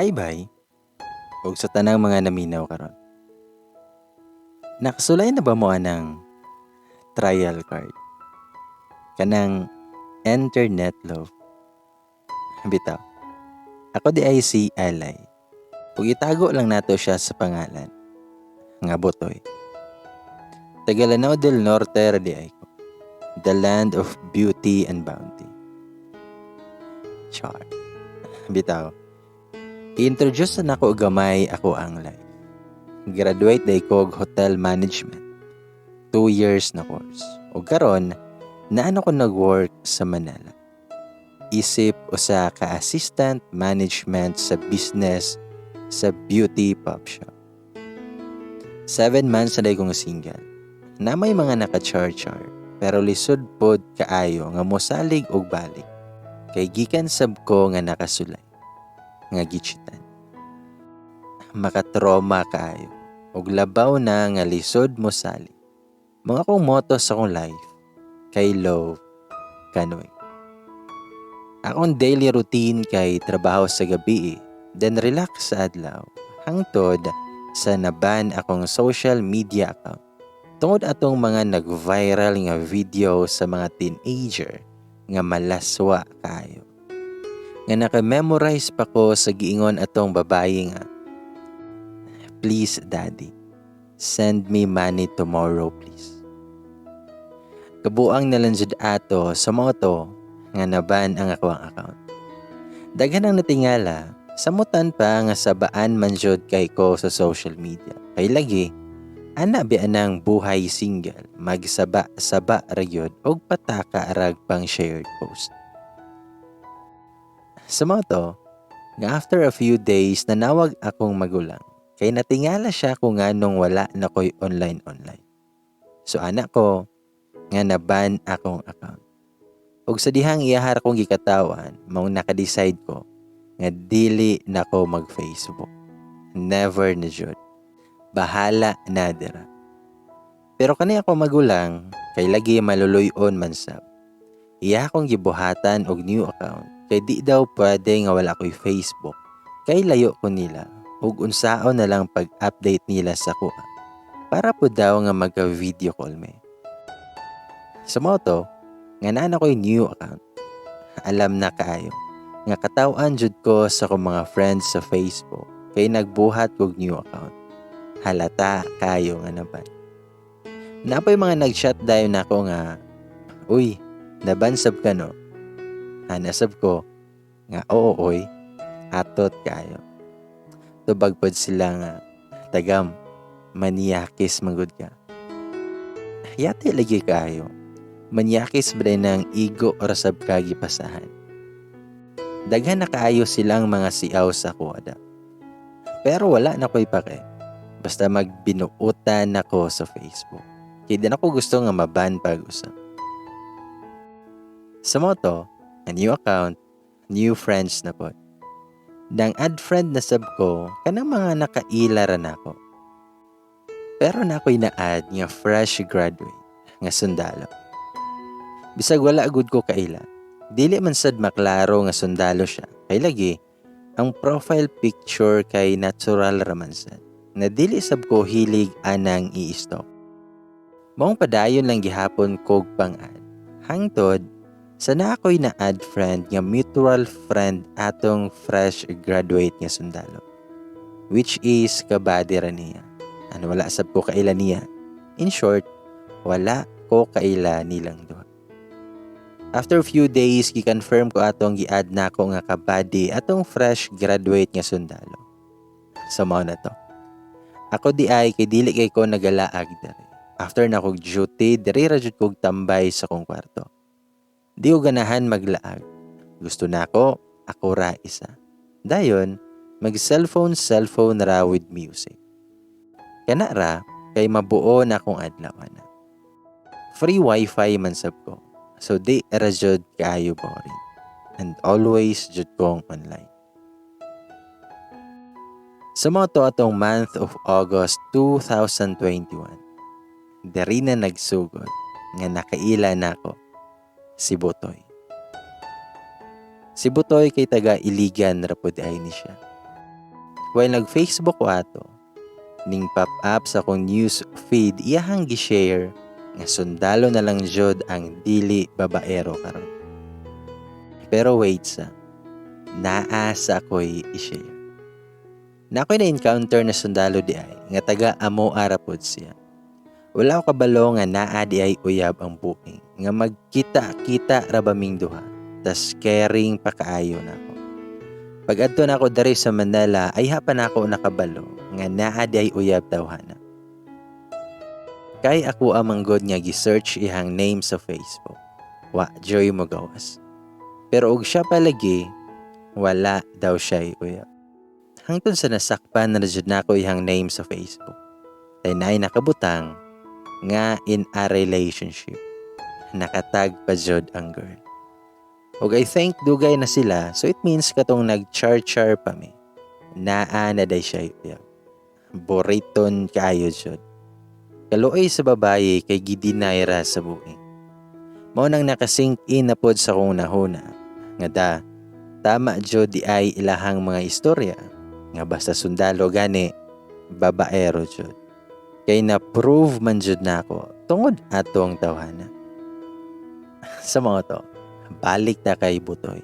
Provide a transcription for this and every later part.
Hi bye, ug sa tanang mga naminaw karon. Nakasulay na ba mo anang trial card? Kanang internet love. Bitaw. Ako di ay si Alay. Ug itago lang nato siya sa pangalan. Nga Botoy. Taga Lanao del Norte ra di ay ko. The land of beauty and bounty. Char. Bitaw. I-introduce na nako gamay ako ang life. Graduate day ko og hotel management. 2 years na course. O karon, naano ko nag-work sa Manila. Isip usa ka assistant management sa business sa beauty pop shop. 7 months na day kong single. Na may mga naka-char-char, pero lisod pod kaayo nga mosalig og balik. Kay gikan sab ko nga nakasulay. Nga gichitan. Makatrauma kaayo. Og labaw na nga lisod mo sali. Mga kong motto sa akong life, kay love, kanoy. Akong daily routine kay trabaho sa gabi, then relax sa adlaw, hangtod sa naban akong social media account. Tungod atong mga nag-viral nga video sa mga teenager nga malaswa kayo. Nga naka-memorize pa ko sa giingon atong babae nga, "Please, Daddy, send me money tomorrow, please." Kabuang nalanjud ato sa moto nga naban ang ako ang account. Daghan ang natingala, samutan pa nga sabaan man jud kay ko sa social media. Kay lagi, ana bi anang buhay single, magsaba-saba ra gyud og pataka arag pang shared post. Sa moto, nga after a few days nanawag akong magulang. Kay natingala siya kung nganong wala na ko'y online. So anak ko, nga naban akong account. Ug sa dihang iyahar kong gikatawan, maong nakadecide ko, nga dili na ko mag-Facebook. Never na jud. Bahala na dira. Pero kani ako magulang, kay lagi maluluyon man sab. Iya akong gibuhatan og new account, kay di daw pwede nga wala ko'y Facebook. Kay layo ko nila. Ug unsaon na lang pag-update nila sa kuha. Para po daw nga magka-video call me. Sa moto, nga naan ako'y new account. Alam na kaayo. Nga katawan jud ko sa kong mga friends sa Facebook. Kay nagbuhat kog new account. Halata kayo nga naban. Napay mga nag-chat dayon nako nga, "Uy, nabansab ka no?" Hanasab ko, nga oo oy, atot kayo. Tubag pod sila nga, "Tagam, maniyakis manggod ka." Yati lagi kayo. Maniyakis ba ng igo o rasab kagi pasahan. Daghan na kaayo silang mga siaw sa kuwada. Pero wala na ko'y pake. Basta magbinuutan ako sa Facebook. Kaya din ako gusto nga maban pag-usap. Sa moto, a new account, new friends na pod. Dang add friend na sab ko, kanang mga nakailaran ako. Pero na ako'y na-add nga fresh graduate, nga sundalo. Bisag wala agud ko kaila. Dili man sad maklaro nga sundalo siya. Kay lagi, ang profile picture kay natural raman sad. Na dili sab ko hilig anang i-stalk. Maong padayon lang gihapon kog pang-add. Hangtod, sana ako'y na-add friend nga mutual friend atong fresh graduate nga sundalo. Which is kabady ra niya. Ano wala sab ko kaila niya. In short, wala ko kaila nilang duha. After a few days, gi-confirm ko atong gi-add na ako nga kabady atong fresh graduate nga sundalo. Sa mao na to. Ako di ay kay dili kay ko nagalaag diri. After na kog duty, diri ra jud kog tambay sa kong kwarto. Di ko ganahan maglaag. Gusto na ako ra isa. Dayon, mag-cellphone ra with music. Kana ra, kay mabuo na akong adlaw na. Free wifi man sab ko. So di ra jud kaayo boring. And always jud kong online. Sa moto atong month of August 2021, dari na nagsugod nga nakaila na ako. Si Botoy. Si Botoy kay taga Iligan ra pud ay ni siya. While nag-Facebook ko ato, ning pop-up sa akong news feed iyahang gi-share nga sundalo na lang jud ang dili babaero karon. Pero wait naa sa ako'y i-share. Na ako'y na-encounter na sundalo di ay nga taga amo arapod siya. Wala ko kabalo nga naa di ay uyab ang buing nga magkita-kita rabaming duha tas caring pakaayo na ako. Pag adto na ako dari sa Manila ay hapan ako nakabalo nga naa di ay uyab tawhana. Kay ako amang god nga gi-search ihang name sa Facebook. Wa joy mo gawas. Pero og siya palagi wala daw siya uyab. Hangtod sa nasakpan na jud nako ihang name sa Facebook. Tay naay nakabutang nga in a relationship. Nakatag pa jud ang girl. Og I think dugay na sila, so it means katong nag-char-char pa mi. Naa na day siya uyab. Boriton kaayo jud. Kaluoy sa babaye kay gidinay ra sa buing. Mao nang nakasink in na pod sa kong nahuna nga tama jud di ay ilahang mga istorya nga basta sundalo gani babaero jud. Kay na-prove man jud nako tungod atong tawhana. Sa mga to, balik ta kay Butoy.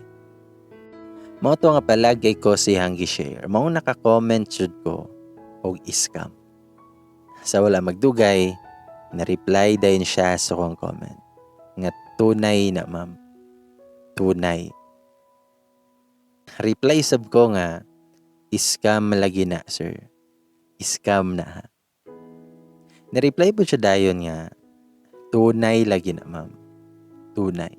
Mao to nga palagay ko siyang gi-share. Mao naka-comment jud ko og scam. Sa wala magdugay, na-reply dayon siya sa kong comment. Nga tunay na ma'am. Tunay. Reply sab ko nga, scam lagi na sir. Scam na ha. Na-reply po siya dayon nga, tunay lagi na ma'am. Tunay.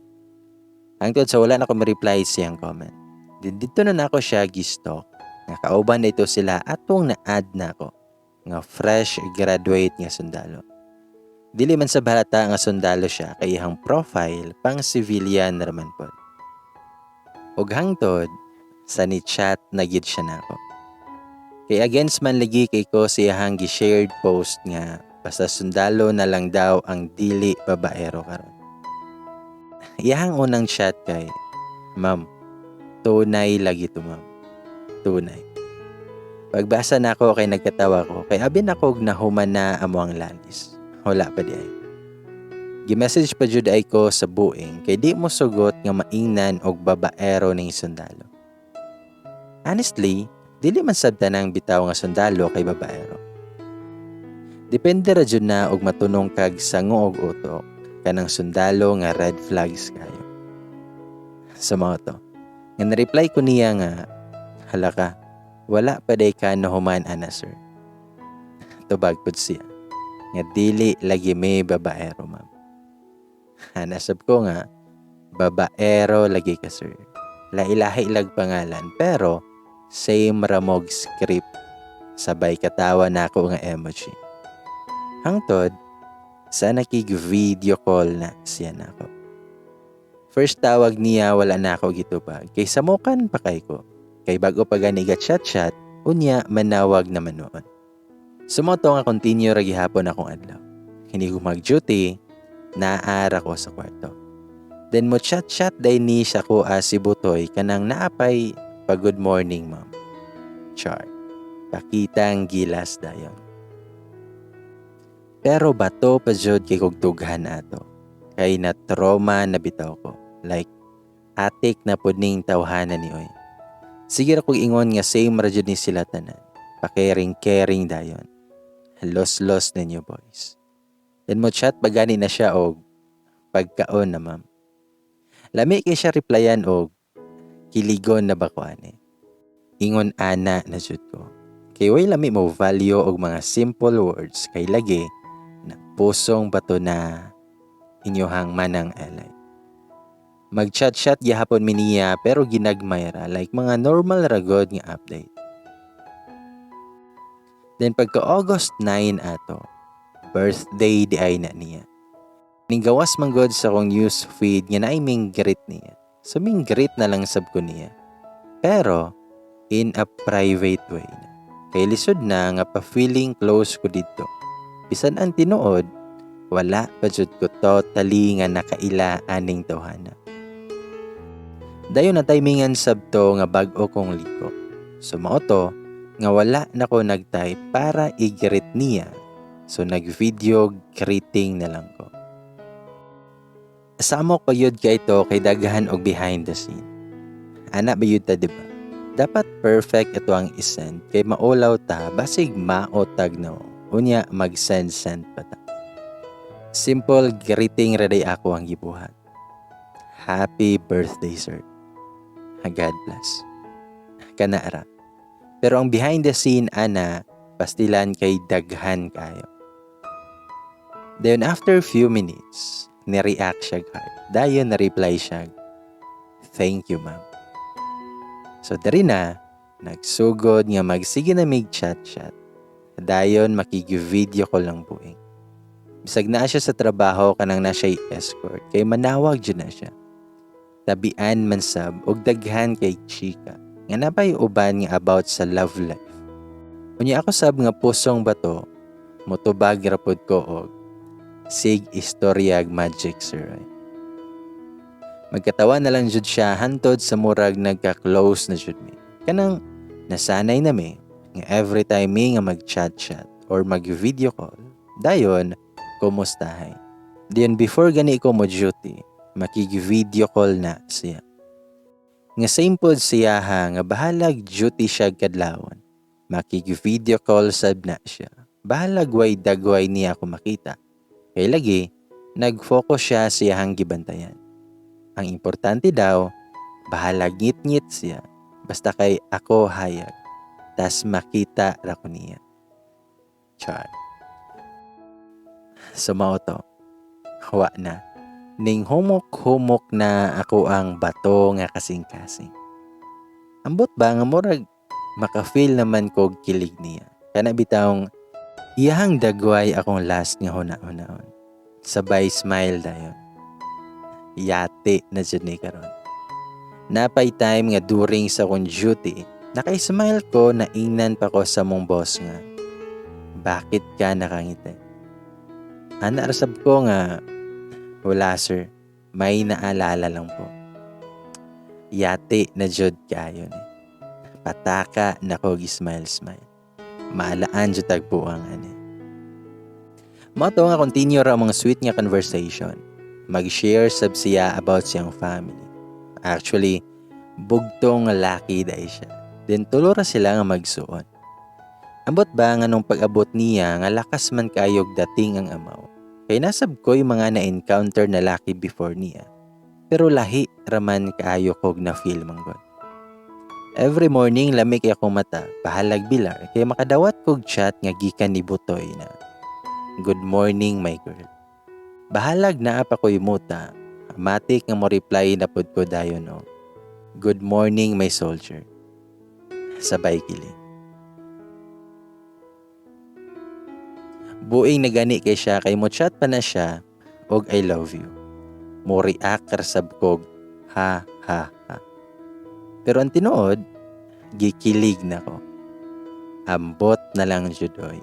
Hangtod sa wala na ko ma-reply siyang comment. Dito na ako siya gistalk. Nga kauban na ito sila atong na-add na ako. Nga fresh graduate nga sundalo. Dili man sa balata nga sundalo siya kay ihang profile pang civilian naman po. Og hangtod, sa ni-chat na gid siya nako. Kay against man lagi kay ko siyang gi-shared post nga basta sundalo na lang daw ang dili babaero karon. Iyang unang chat kay, ma'am, tunay lagi to ma'am. Tunay. Pagbasa na ako kay nagkatawa ko kay abin ako og nahuman na amo ang langis. Wala pa di ay. Gi-message pa jud ay ko sa buing kay di mo sugot nga maingnan og babaero ning sundalo. Honestly, dili man sad tanang bitaw nga sundalo kay babaero. Depende ra jud na og matunong kag sango og utok kanang sundalo nga red flags kayo. Sa mga to, nga na-reply ko niya nga, halaka, wala pa day ka nahuman ana sir. Tubag pod siya, nga dili lagi may babaero ma'am. Hanasab ko nga, babaero lagi ka sir. Lailahi lag pangalan, pero same ramog script. Sabay katawa na ako nga emoji. Hangtod, sa nakig-video call na siya na ako. First tawag niya, wala na ako gitubag. Kay samukan pa kay ko. Kay bago pa ganiga chat-chat, unya manawag naman noon. Sumoto nga continue ra gihapon akong adlaw. Hindi ko mag-duty, naara ko sa kwarto. Then mo chat-chat day ni siya ko si Butoy kanang naapay pa good morning ma'am. Char. Pakitang gilas dayon. Pero bato pa jud kay kog tughan ato. Kay na trauma na bitaw ko. Like atik na pud ning tawhanan ni oy. Sige ra kog ingon nga same ra jud ni sila tanan. Pakaring-caring dayon. Los ninyo boys. Then mo chat bagani na siya og pagkaon na ma'am. Lami kay siya replyan og kiligon na ba ko ani. Ingon ana na jud ko. Kay way lami mo value og mga simple words kay lagi na pusong bato na inyohang manang alay. Mag-chat-chat gihapon mi niya pero ginagmay ra like mga normal ra god nga update. Then pagka August 9 ato, birthday di ay na niya. Ning gawas man god sa akong news feed nga naay ming greet niya. So ming greet na lang sab ko niya. Pero in a private way na. Kay lisod na nga pa-feeling close ko dito. Bisan ang tinuod, wala pa jud ko totally nga nakaila aning tawhana. Dayon na timingan sabto nga bag-o kong liko. So mao to, nga wala na ko nag-type para i-greet niya. So nag-video greeting na lang ko. Asamo ko yun kay ito kay daghan og behind the scene. Ana ba yun ta, diba? Dapat perfect ito ang isend kay maulaw ta basig maotag na. Unya mag-send pa ta. Simple greeting ready ako ang gibuhat. Happy birthday, sir. God bless. Kanara. Pero ang behind the scene, ana, pastilan kay daghan kayo. Then after few minutes, ni-react siya hard. Dayon na-reply siya, thank you, ma'am. So dari na, nagsugod nga magsige na mig chat-chat. Dayon makig-video ko lang buing. Bisag na siya sa trabaho kanang na siya escort, kay manawag dyan na siya. Tabian man sab, og daghan kay chika. Nga napay uban nga about sa love life. Unya ako sab nga pusong bato, motubag rapod ko og sig istoryag magic, sir. Magkatawa na lang jud siya hantod sa murag nagka-close na jud mi. Kanang nasanay na mi nga every time mi nga mag-chat-chat or mag-video call, dayon kumustahay. Diyon before gani ko mo duty, makig-video call na siya. Nga same pod siya nga bahalag duty siya kadlawon. Makig-video call sab na siya. Bahalag way dagway niya ako makita. Kay lagi, nag-focus siya sa iyang gibantayan. Ang importante daw, bahalag ngit-ngit siya. Basta kay ako hayag. Tas makita ra ko niya. Char. Sumao to. Hawa na. Ning humok-humok na ako ang bato nga kasing-kasing. Ambot ba nga murag maka-feel naman ko kilig niya. Kana bitawng iyang dagway akong last nga huna-hunaon. Sabay smile dayon. Yate na jud ni karon. Napay time nga during sa akong duty, naka-smile ko na ingnan pa ko sa mong boss nga. Bakit ka nakangiti? Ana rasab ko nga, wala sir, may naalala lang po. Yate na jud kayo ni. Pataka na ko smile. Maalaan jud tagpo ang ani. Mato nga continue ra mga sweet nga conversation. Mag-share sab siya about siyang family. Actually, bugtong laki dahi siya. Then tulo ra sila nga magsuon. Ambot ba nga nung pag-abot niya nga lakas man kayog dating ang amaw. Kay nasab ko yung mga na-encounter na laki before niya. Pero lahi raman kaayo kog na feel manggod. Every morning lamig akong mata, pahalag bilar kay makadawat kog chat nga gikan ni Butoy na good morning my girl. Bahalag na pa ko'y muta, matik nga mo reply na pod ko dayon no. Good morning my soldier. Sabay kilig. Buing nagani kay siya kay mo chat pa na siya og I love you. Mo react sab kog ha. Pero ang tinuod, gikilig na ko. Ambot na lang judoy.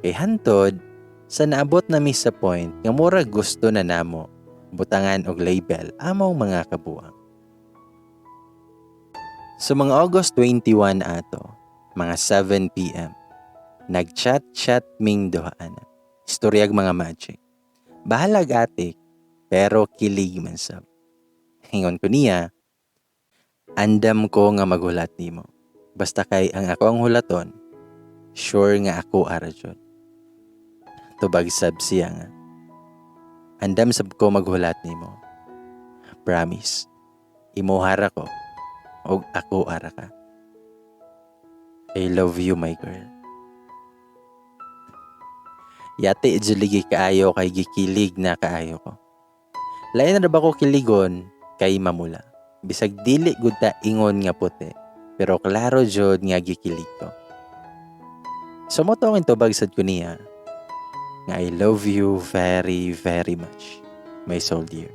Kay hantod, sa naabot na mi sa point nga mura gusto na namo butangan og label among mga kabuang. So mga August 21 ato, mga 7 p.m. Nag-chat ming duhaan. Istoryag mga magic. Bahalag atik, pero kilig man sab. Hingon ko niya, andam ko nga maghulat nimo. Basta kay ang ako ang hulaton, sure nga ako ara jud. Tubag sab siya nga. Andam sab ko maghulat nimo. Promise, imuhara ko, og ako ara ka. I love you my girl. Yate idjuligi kaayo kay gikilig na kaayo ko. Lain na ba ko kiligon kay mamula. Bisag dili gud ta ingon nga puti, pero klaro jud nga gikilig ko. Sumotong tubag sad ko niya nga I love you very, very much, my soul dear.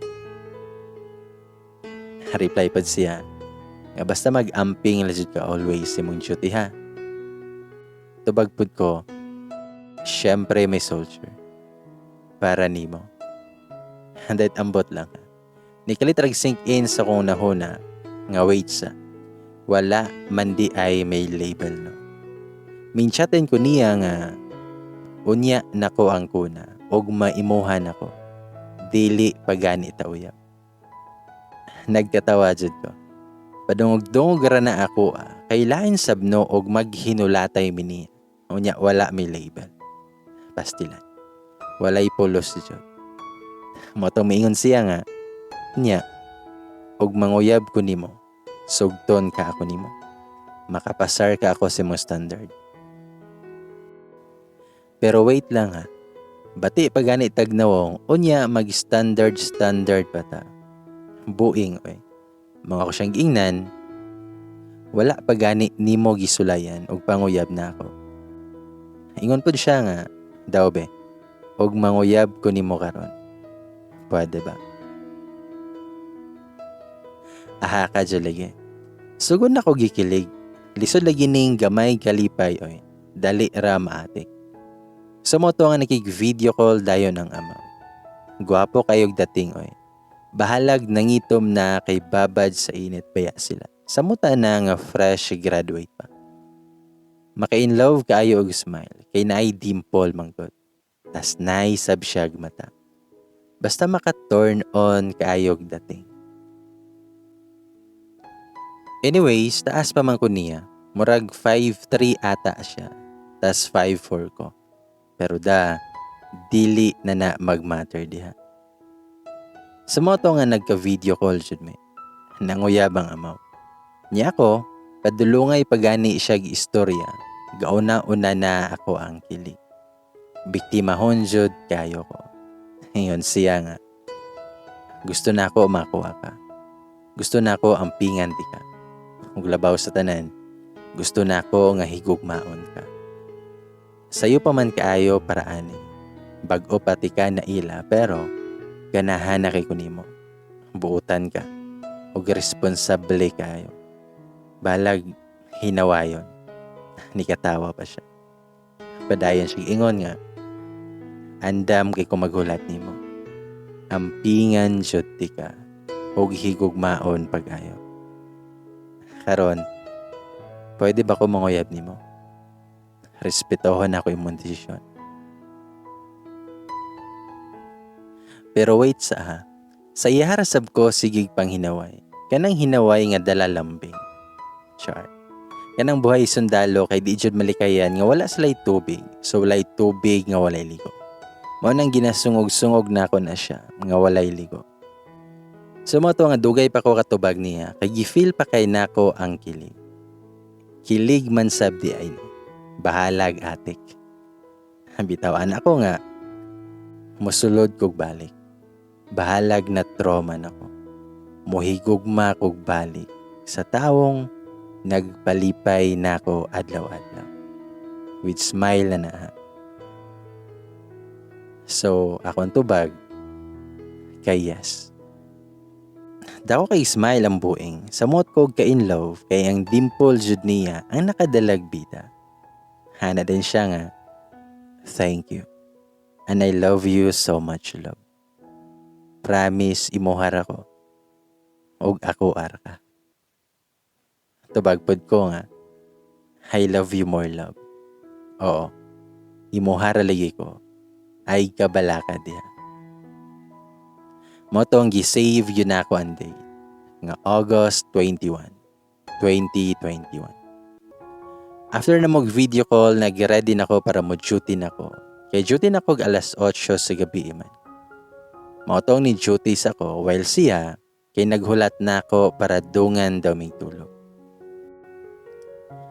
Reply pad siya nga basta mag-amping lang jud ka always imong duty ha. Tubag pud ko, syempre may soldier. Para nimo. Handait ambot lang. Nikalit rag sink in sa kong nahuna nga wait sa. Wala man di ay may label no. Minchaten ko niya nga unya nako ang kuna og maimuhan ako. Dili pagani ta uyab. Nagkatawa jud ko. Padungog-dungog ra na ako kay lain sabno og maghinulatay mini. Unya wala may label. Pastilan. Walay pulos jud. Motong miingon siya nga, nya og manguyab ko nimo. Sugton ka ako nimo. Makapasar ka ako sa mo standard. Pero wait lang ha. Bati pa gani tagnawong, unya mag-standard pa ta. Buing oy. Mga ko siyang ingnan, wala pa gani nimo gisulayan og panguyab na ako. Ingon pud siya nga, daw be, og manguyab ko nimo karon. Pwede ba? Aha ka dyan lagi. Sugod na ko gikilig. Lisod lagi ning gamay kalipay oy. Dali ra maatik. Sumoto nga nakig-video call dayon ang ama. Guwapo kayog dating oy. Bahalag nangitom na kay babad sa init baya sila. Samuta na nga fresh graduate pa. Maka-in love kaayo og smile. Kay naay dimple mangkot. Tas naay sabsyag mata. Basta maka-turn on kaayog dating. Anyways, taas pa man ko niya. Murag 5'3 ata siya. Tas 5'4 ko. Pero dili na mag-matter diha. Sa moto nga nagka-video call jud me. Nanguyabang amaw. Niya ko, padulungay pagani siya istorya. Gauna-una na ako ang kilig. Biktimahon jud kayo ko. Ngayon siya nga. Gusto na ako makuha ka. Gusto na ako ang pingan di ka. Ug labaw sa tanan. Gusto na ako nga higugmaon ka. Sayo pa man kaayo para ani. Bag-o pati ka na ila pero ganahan na kay kunimo. Buutan ka. Ug responsable kayo. Balag hinawayon. Nikatawa pa siya. Padayon siya ingon nga. Andam kay kumaghulat nimo. Ampingan jud ti ka. Ug higugmaon pag-ayo. Karon, pwede ba ko manguyab nimo? Respetohon ako imong desisyon. Pero wait sa iharasab ko sigig pang hinaway. Kanang hinaway nga dala lambing. Char. Kanang buhay sundalo kay di jud malikayan nga wala salay tubig. So walay tubig nga walay ligo. Mao nang ginasungog-sungog na ako na siya nga walay ligo. So mo to nga dugay pa ko katubag niya kay gifeel pa kay nako ang kilig. Kilig man sabdi ay no. Bahalag atik. Bitawan ako nga musulod kog balik. Bahalag na trauma nako. Muhigugma kog balik sa tawong nagpalipay nako adlaw-adlaw. With smile na. So, akong tubag kay yes. Dako kay smile ang buing. Samot kog ka in love kay ang dimple jud niya ang nakadalag bida. Hana din siya nga, thank you. And I love you so much, love. Promise, imuhar ako. Og ako ar ka. Tubagpod ko nga, I love you more, love. Oo, imuhar lagi ko. Ay kabalaka diha. Motong gisave yun ako ang day. Nga August 21, 2021. After na mag-video call, nag-ready na ako para mo-duty na ako. Kaya duty na ako alas 8 sa gabi man. Mautong ni duty sa ko while siya, kay naghulat na ako para dungan daw may tulog.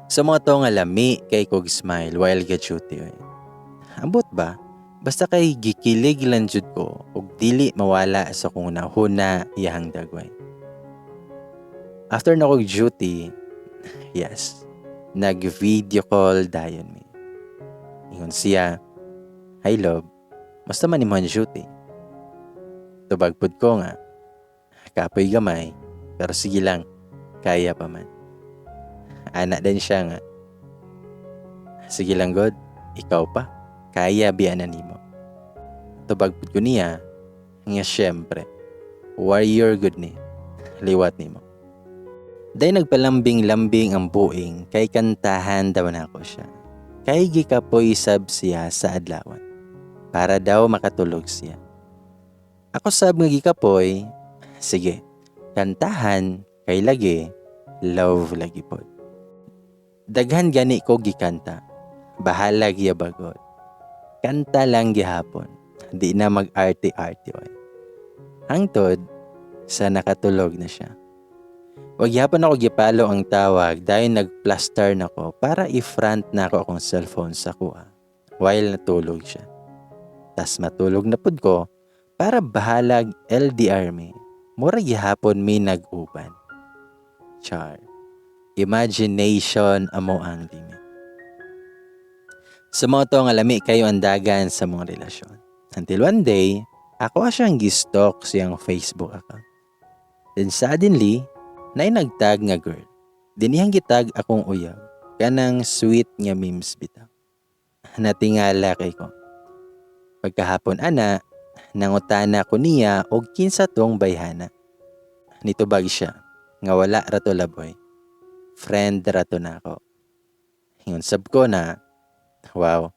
Sa mga to nga lami kay kog smile while ga-duty. Ambot ba? Basta kay gikilig lang jud ko ug dili mawala sa kung nahuna iyahang dagway. After na kog duty, yes, nag-video call dayon mi. Ingon siya, hi love, musta man imong duty? Tubagpod ko nga, kapoy gamay, pero sige lang, kaya pa man. Anak din siya nga, sige lang God, ikaw pa, kaya biyanan nimo. Tubagpod ko niya, nga syempre, warrior good ni, liwat nimo. Dahil nagpalambing-lambing ang buing kay kantahan daw na ako siya. kay gikapoy sab siya sa adlawan para daw makatulog siya. Ako sab nga gikapoy, sige, kantahan kay lagi, love lagi pod. Daghan gani ko gikanta, bahala giyabagot. Kanta lang gihapon, di na mag-arte-arte oy. Hangtod sa nakatulog na siya. Wag yapon ako gipalo ang tawag dahil nagplaster na ko para i-front na ako akong cellphone sa kuha while natulog siya. Tas matulog na pud ko para bahalag LDR me. Mura gihapon mi nag-uban. Char. Imagination amo ang limit. Sumoto nga lami kayo andagan sa mong relasyon. Until one day, ako siyang gistalk siyang Facebook account. Then suddenly, nay nagtag nga girl. Dinihang gitag akong uyab. Kanang sweet nga memes bitaw. Natingala kay ko. Pagkahapon ana, nangutana ko niya og kinsa tong bayhana. Nitubag siya nga wala rato laboy. Friend rato na ako. Ingon sab ko na, wow,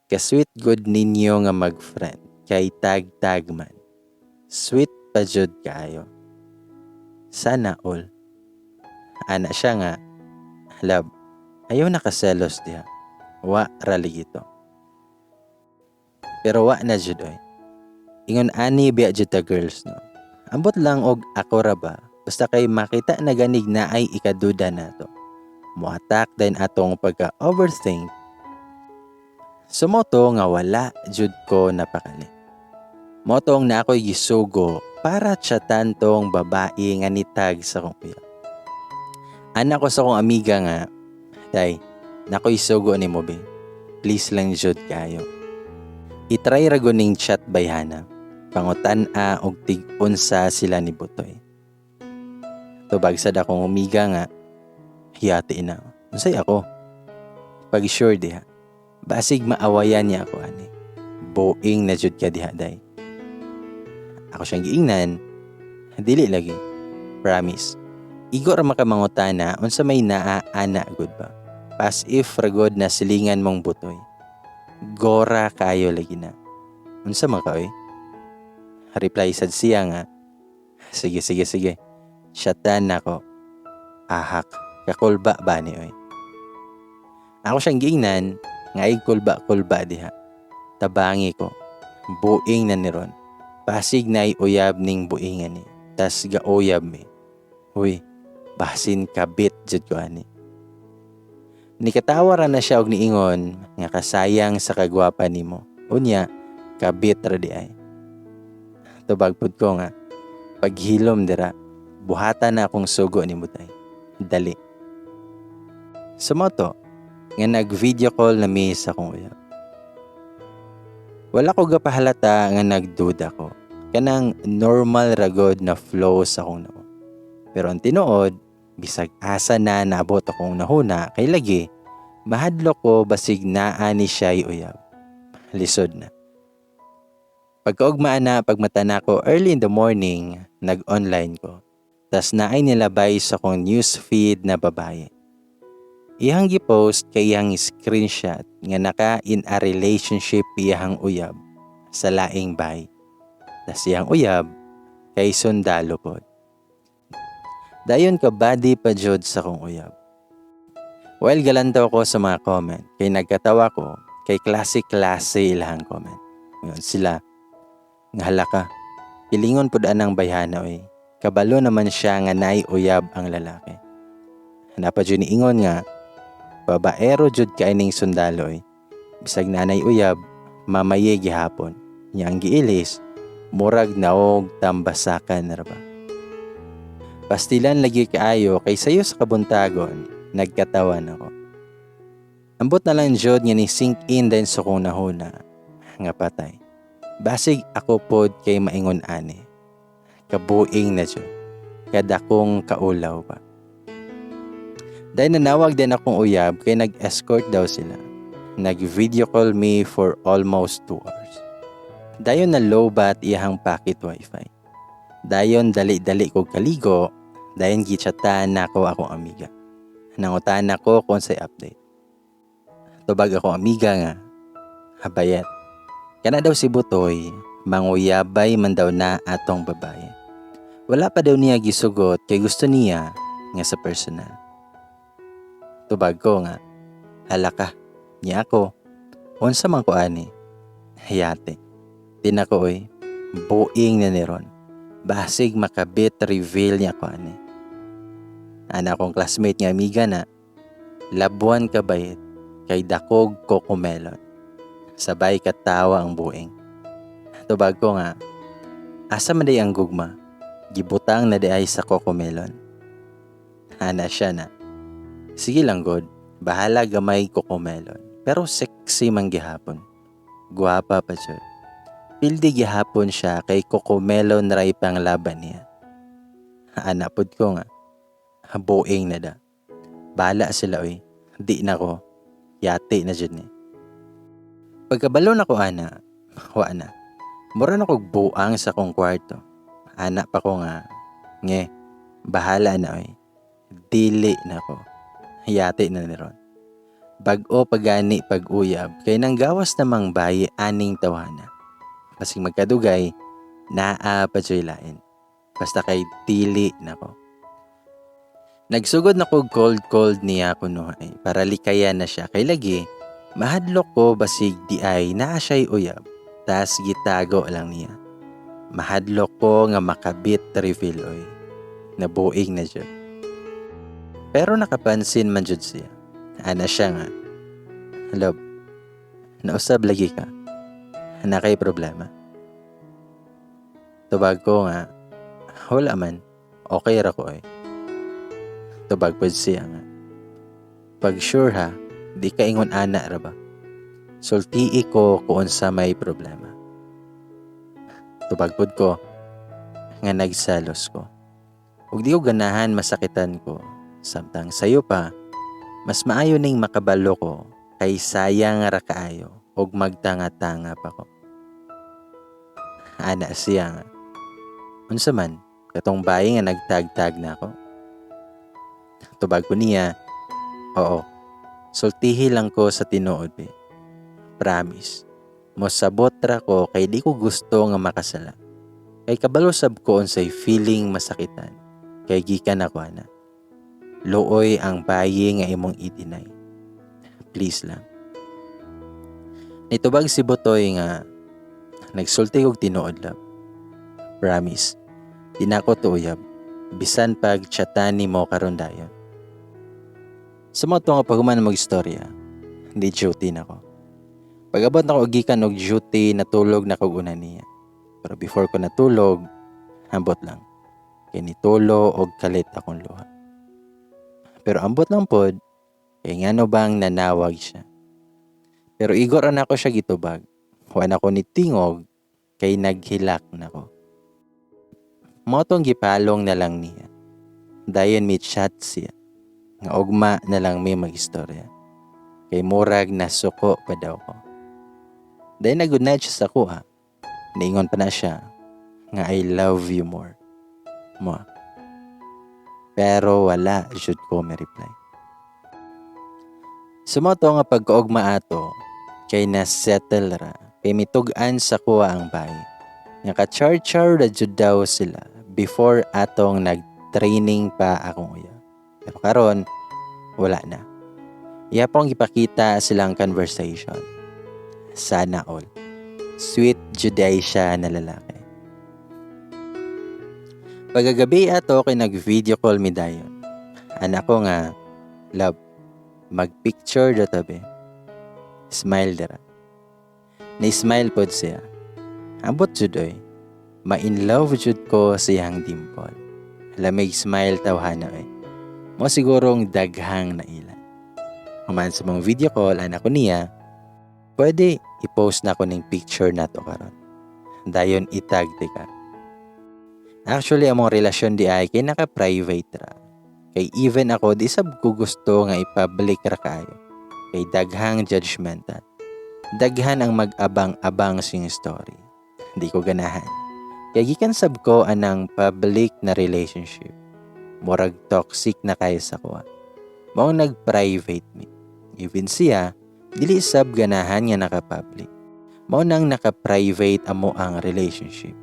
ka-sweet good ninyo nga mag-friend kay tag-tag man. Sweet pa jud kaayo. Sana all. Ana siya nga, love, ayaw nakaselos diha. Wa rali ito. Pero wa na jud oy. Ingon ani biya jud ta girls no. Ambot lang og ako ra ba, basta kay makita na ganig na ay ikaduda nato. Muatak din atong pagka-overthink. Sumoto nga wala jud ko napakali. Motong na ako'y gisugo para chatan tong babae nga nitag sa kong kuya. Anak ko sa kong amiga nga, day, nako'y sugo ni mo be. Please lang jud kayo. Itry ragoning chat bayhana. Pangutan-a og tig-unsa sila ni Butoy. Tubag sad akong umiga nga, hiyati na. Unsay ako? Pag sure diha. Basig maawayan niya ako ani. Boing na jud ka diha day. Ako siyang giingnan, dili lagi. Promise. Igo ra makamangutana unsa may naa-ana gud ba. Pas if ragod na silingan mong Butoy. Gora kayo lagi na. Unsa man ka oy? Reply sad siya nga, sige. Shatan nako. Ahak, kakulba ba ni oy? Ako siyang giingnan, nga kulba diha. Tabangi ko, buing na ni ron. Pasig na uyab ning buingan ni. Tas gauyab mi. Uy, basin kabit jud ko ani. Nikatawaran na siya og niingon nga kasayang sa kagwapa nimo. Unya, kabit ra di ay. Tubag pud ko nga, paghilom dira, buhatan na akong sugo ni Butay. Dali. Sumoto, nga nag-video call na mi sa akong uyab. Wala ko gapahalata nga nagduda ko. Kanang normal ragod na flow sa akong noo. Pero ang tinuod, bisag asa na nabot akong nahuna kay lagi, mahadlok ko basig naa ni siya'y uyab. Lisod na. Pagkaugmaan na pagmata na ko early in the morning, nag-online ko. Tas naay nilabay sa kong newsfeed na babae. Iyang gipost kay iyang screenshot nga naka in a relationship iyang uyab sa laing bay. Tas iyang uyab kay sundalo pod. Dayon ka body pa jud sa kong uyab. While galantaw ko sa mga comment, kay nagkatawa ko kay klase-klase ilang comment. Ngayon sila, nga halaka, pilingon pud anang bayhana oy. Kabalo naman siya nga nay uyab ang lalaki. Hanapa jud ni ingon nga, babaero jud kay ning sundalo oy. Bisag nanay uyab, mamaye gihapon. Yang giilis, murag naog tambasakan ra ba. Pastilan lagi kaayo kay sayo sa kabuntagon, nagkatawan ako. Ambot na lang jud nga ni sink in din sa kong nahuna, nga patay. Basig ako pod kay maingon ani. Kabuing na jud. Kada kong kaulaw pa. Dahil nanawag din akong uyab kay nag-escort daw sila. Nag-video call me for almost 2 hours. Dayon na low bat iyahang packet wifi. Dayon dali-dali ko kaligo. Dayon gichatan na ako akong amiga. Nangutan ako kung say update. Tubag ako amiga nga, habayat. Kana daw si Butoy, manguyabay man daw na atong babae. Wala pa daw niya gisugot kay gusto niya nga sa personal. Tubag ko nga, hala ka, niya ako. Unsa man ko ani, hayate. Tinakoy, buing na ni Ron. Basig makabit reveal niya ko ani. Ana akong classmate nga amiga na, labuan ka bayit, kay dakog kokomelon. Sabay katawa ang buing. Tubag ko nga, asa man day ang gugma, gibutang na day sa kokomelon. Ana siya na, sige lang god, bahala gamay kokomelon. Pero sexy man gihapon. Guwapa pa siya. Pildi gihapon siya kay kokomelon ray pang laban niya. Anapod ko nga, buing na da. Bala sila oy, di na ko, yate na dyan eh. Pagkabalo na ko ana, wa na. Mura na kog buang sa kong kwarto. Anak pa ko nga, nge, bahala na oy. Dili na ko, yate na ni Ron. Bag-o pagani pag-uyab, kay nang gawas namang bayi aning tawana. Masing magkadugay, naa pa dyo'y lain. Basta kay dili na ko. Nagsugod na ko cold niya kuno ay para likayan na siya. Kay lagi, mahadlok ko basig di ay naa siya'y uyab. Tas gitago lang niya. Mahadlok ko nga makabit reveal oy. Nabuing na dyan. Pero nakapansin man dyan siya. Ana siya nga. Love, nausab lagi ka. Na kay problema. Tubag ko nga, wala man, okay ra ko eh. Tubag po siya nga. Pag sure ha, di ka ingon ana ra ba? Sultii ko kung sa may problema. Tubag po ko, nga nagsalos ko. Ug di ko ganahan masakitan ko, samtang sayo pa, mas maayo ning makabalo ko, kay sayang ra kaayo, ug magtanga-tanga pa ko. Ana siya nga. Unsa man, katong bayi nga nagtag-tag na ako. Tubag ko niya, oo, sultihi lang ko sa tinuod be. Promise, mosabot ra ko kay di ko gusto nga makasala. Kay kabalusab ko unsay feeling masakitan, kay gikan ako ana. Luoy ang bayi nga imong i-deny. Please lang. Nitubag si Butoy nga, nagsulti kog tinuod lang. Promise, di na ko tuyab, bisan pag chatan ni mo karon dayon. Sumoto nga paghuman mag-istorya, hindi duty na ko. Pag-abot na ko gikan og duty, natulog na kog una niya. Pero before ko natulog, ambot lang. Kay nitulo og kalit akong luha. Pero ambot lang pod, kay ngano bang nanawag siya. Pero igor na ako siya gitubag. Huwag ako nitingog, kay naghilak na ko. Motong gipalong na lang niya. Dayon mi chat siya. Nga ugma na lang may mag-istorya. Kay murag na suko pa daw ko. Dayon nagunad siya sa kuha. Naingon pa na siya. Nga I love you more. Mo. Pero wala jud ko may reply. Sumoto nga pagkaugma ato. Kay na-settle ra. Kay mitugan sa kuha ang bayi. Nga ka-char-char na jud daw sila before atong nag-training pa akong uya. Pero karon wala na. Iya pong ipakita silang conversation. Sana all. Sweet juday siya na lalaki. Pagagabi ato kay nag-video call mi dayon. Anak ko nga, love, mag-picture da tabi. Smile dara. Na-smile pod siya. Ambot jud oy. Ma-in love jud ko siyang dimple. Lamig smile tawhana oy. Mo sigurong daghang na ilan. Human sa mga video call, anak ko niya, pwede i-post na ko ng picture na to karon. Dayon itag ka. Actually, among relasyon di ay kay naka-private ra. Kay even ako, di sab ko gusto nga i-public ra kayo. Kay daghang judgmental. Daghan ang mag-abang-abang sing story. Di ko ganahan. Kaya gikan sab ko anang public na relationship. Murag toxic na kayo sa kuha. Maong nag-private me. Even siya, Dili sab ganahan nga naka-public. Mao nang naka-private amo ang relationship.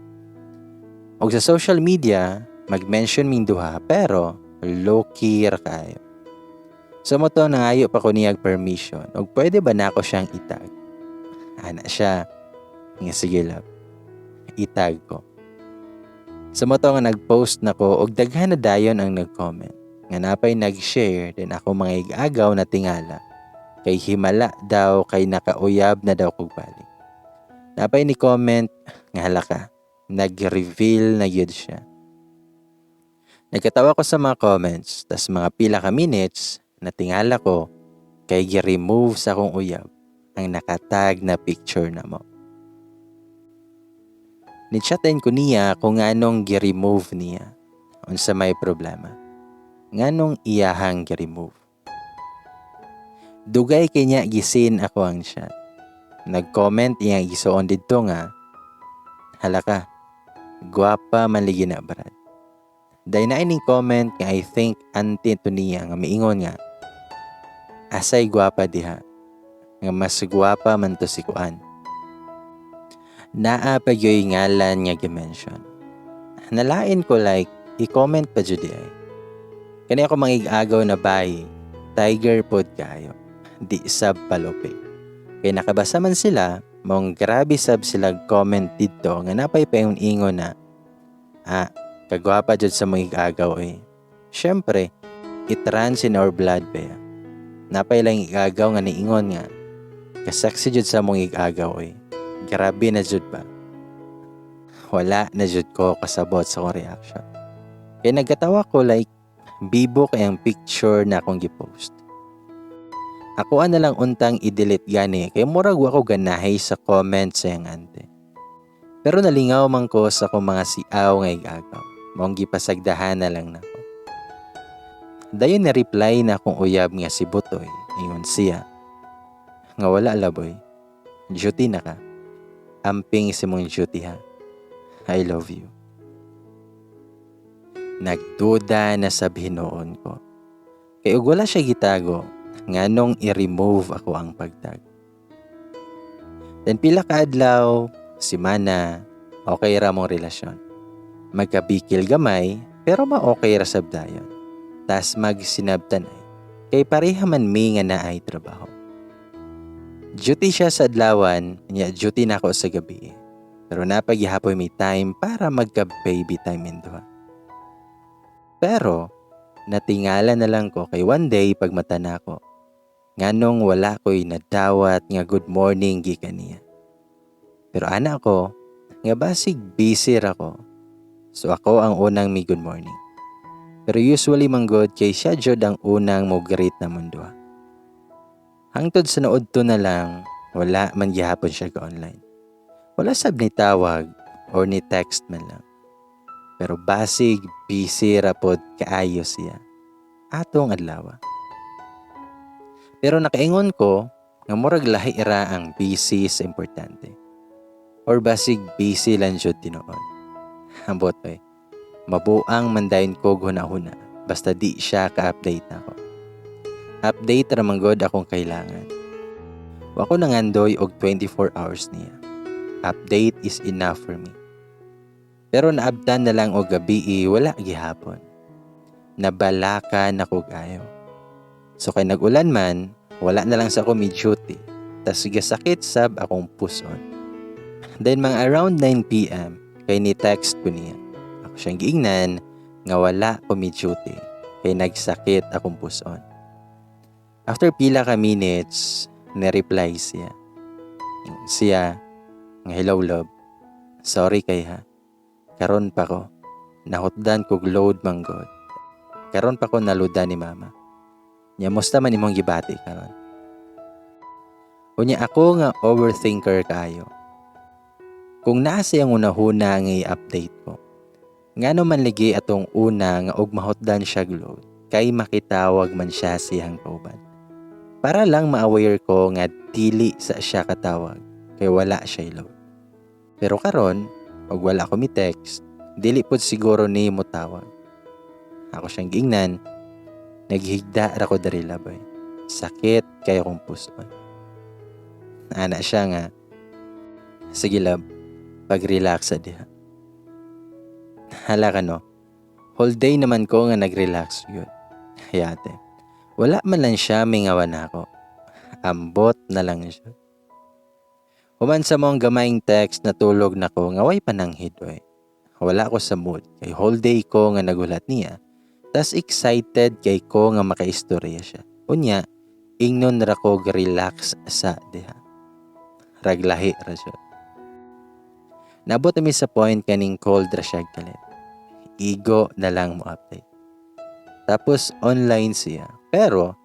Og sa social media, mag-mention ming duha pero low-key ra kayo. So mo to nangayo pa ko niyag permission og pwede ba nako siyang itag? Ana siya. Nga sige love. Itag ko. So mo to nga nag-post nako og daghan na dayon ang nag-comment. Nga napay nag-share din ako mga igagaw na tingala. Kay himala daw kay nakauyab na daw kog balik. Napay ni comment nga halaka. Nag-reveal na yun siya. Nagkatawa ko sa mga comments, tas mga pila ka minutes, natingala ko, kay gi-remove sa akong uyab ang nakatag na picture na mo. Nichatin ko niya kung anong gi-remove niya, unsa may problema. Nganong iyahang gi-remove. Dugay kanya gisin ako ang chat. Nag-comment iya gisuon didto nga, halaka, guwapa maligi na brad. Day na ining comment nga I think anti to niya nga miingon nga, asay guwapa diha, nga mas guwapa man to si Kuan. Naa pa yoy ngalan nga gi-mention. Nalain ko like, i-comment pa jud ay. Kani ako mangig-agaw na bay, tiger pod kayo, di sab palupig. Kaya nakabasa man sila, mong grabe sab sila comment dito nga napay pa yung ingon na, kagwapa jud sa mga igagaw eh. Syempre, it runs in our blood ba. Napay lang igagaw nga niingon nga, kasaksi jud sa mga igagaw eh. Grabe na jud ba? Wala na jud ko kasabot sa akong reaction. Kaya nagkatawa ko like, bibo kay ang picture na akong gipost. Ako na lang untang i-delete gani kay murag wa ko ganahay sa comment sa yang ante. Pero nalingaw man ko sa akong mga siaw nga igagaw. Mong gipasagdahan na lang nako. Dayon na reply na akong uyab nga si Butoy. Ingon siya. Nga wala laboy. Duty na ka. Amping si mong duty ha. I love you. Nagduda na sabihin noon ko. Kaya wala siya gitago. Nganong i-remove ako ang pagtag. Then pila ka adlaw, simana, okay ra mong relasyon. Magkabikil gamay, pero ma-okay ra sabdayon. Tas magsinabtanay, kay pareha man mi nga naay trabaho. Duty siya sa adlawan, niya duty na ako sa gabi. Pero napagyahapoy may time para magka-baby time induha. Pero, natingala na lang ko kay one day pag mata na ko. Nganong wala ko'y nadawat nga good morning gikan niya. Pero ana ko, nga basig busy ra ko. So ako ang unang may good morning. Pero usually manggod kay siya jud ang unang mo greet na mundo. Hangtod sa naudto na lang, wala man gihapon siya ka online. Wala sab ni tawag or ni text man lang. Pero basig busy ra pod kaayo siya. Atong adlaw. Pero nakaingon ko nga murag lahi ira ang busy sa importante. Or basig busy lang jud tinuod. Ambot oy. Mabuang mandayon ko hunahuna basta di siya ka-update nako. Update ra manggod akong kailangan. Wa ko nangandoy og 24 hours niya. Update is enough for me. Pero naabtan na lang og gabi wala gihapon. Nabalaka na ko gayo. So kay nag-ulan man, wala na lang sa ako may duty. Tas gasakit sab akong puson. Then mga around 9 p.m. kay ni-text ko niya. Ako siyang giingnan nga wala ko may duty. Kay nagsakit akong puson. After pila ka minutes, na-reply siya. Siya, nga hello love. Sorry kay ha. Karon pa ko. Nahutdan kog load manggod. Karon pa ko naludan ni mama. Nya musta man imong gibati karon. Unya ako nga overthinker kayo. Kung naa siyang unahuna nga i-update ko. Ngano man ligi atong una nga og mahutdan siya load kay makitawag man siya siyang kauban. Para lang ma-aware ko nga dili sa siya katawag kay wala siya load. Pero karon, og wala ko mi text, dili pud siguro ni mo tawag. Ako siyang giingnan. Naghigda ra ko dari laboy. Sakit kay akong puson. Ana siya nga, sige love, pag-relax diha. Hala ka no, whole day naman ko nga nag-relax yun. Hayate, wala man lang siya mingawan ako. Ambot na lang siya. Human sa mong gamayng text na tulog na ko, ngaway pananghid oy. Wala ko sa mood, kay whole day ko nga nagulat niya. Tas excited kay ko nga makaistorya siya. Unya, ingnon ra ko relax sa diha. Raglahi ra siya. Nabot mi sa point kaning cold ra siya galit. Igo na lang mo update. Tapos online siya. Pero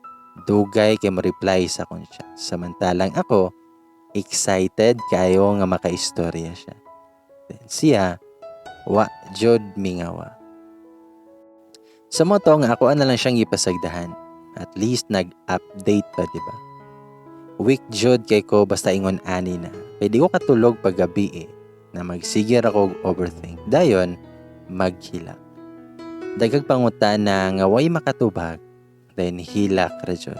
dugay kay mo reply sa akon siya. Samantalang ako excited kayo nga makaistorya siya. Then siya wa jud mingawa. Sa mo to nga ako na lang siyang ipasagdahan. At least nag-update pa, diba? Week jud kay ko basta ingon ani na. Pwede ko katulog pag gabi na magsigir ako overthink. Dayon, maghilak. Dagag pangutan na nga way makatubag, then hilak ra jud.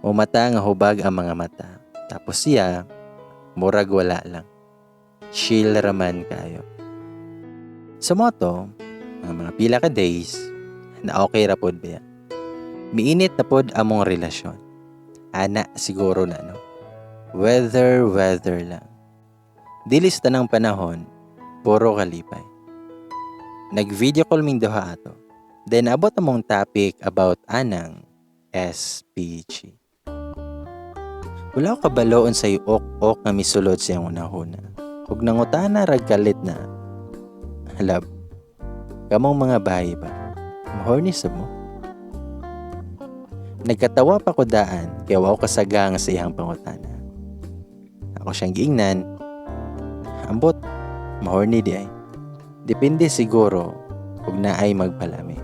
Umata nga hubag ang mga mata. Tapos siya, murag wala lang. Chill raman kayo. Sa moto, mga pila ka days, na okay ra pod ba? Miinit na pod among relasyon. Ana siguro na no. Weather lang. Dilis tanang panahon, puro kalipay. Nag-video call ming duha ato. Then abot among topic about anang SPG. Wala ko kabaloon sa ok nga misulod siyang unahuna. Ug nangutana rag kalit na. Love, kamong mga bahay ba? Mahorny sa mo? Nagkatawa pa ko daan kaya wow kasagang sa iyang pangutana. Ako siyang giingnan. Ambot, mahorny di ay. Depende siguro kung naay magpalami.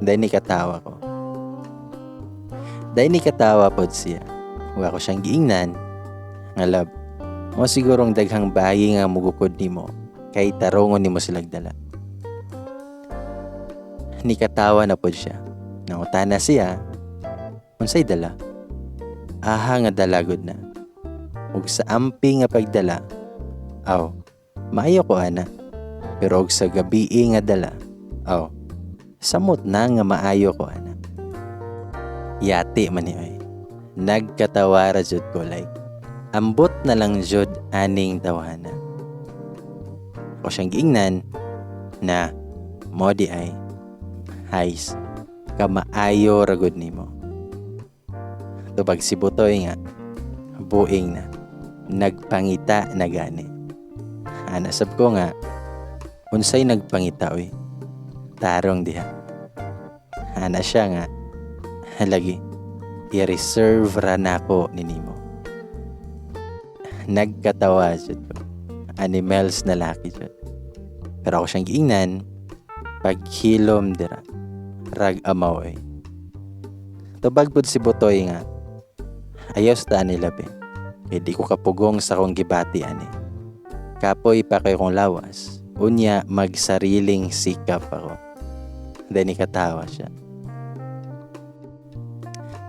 Dahil ni katawa ko. Dahil ni katawa pod siya. Huwag ako siyang giingnan. Nga love, mo sigurong daghang bayi nga mugukod ni mo kay tarongon ni mo silang dala. Ni katawa na pod siya. Nangutana siya, unsay dala? Aha nga dalagod na. Ug sa ampi nga pagdala, aw, maayo ko ana. Pero og sa gabi nga dala, aw, samot na nga maayo ko ana. Yati man ni ay. Nagkatawa ra jud ko like, ambot na lang jud aning tawana. Ako siyang giingnan na mo di ay, Hais, kamaayo ra gud nimo. Tubag si Butoy nga, buing na, nagpangita na gani. Anasab ko nga, unsay nagpangita oy, tarong diha. Ana siya nga, halagi, i-reserve ra nako ni nimo. Nagkatawa jud ko, animals na laki jud. Pero ako siyang giingnan, paghilom dira, rag amaw oy. Tubag pod si Butoy nga, ayaw sa nila be. Kaya di ko kapugong sa kong gibati ani. Kapoy pa kayo kong lawas. Unya magsariling sikap ako. Then ikatawa siya.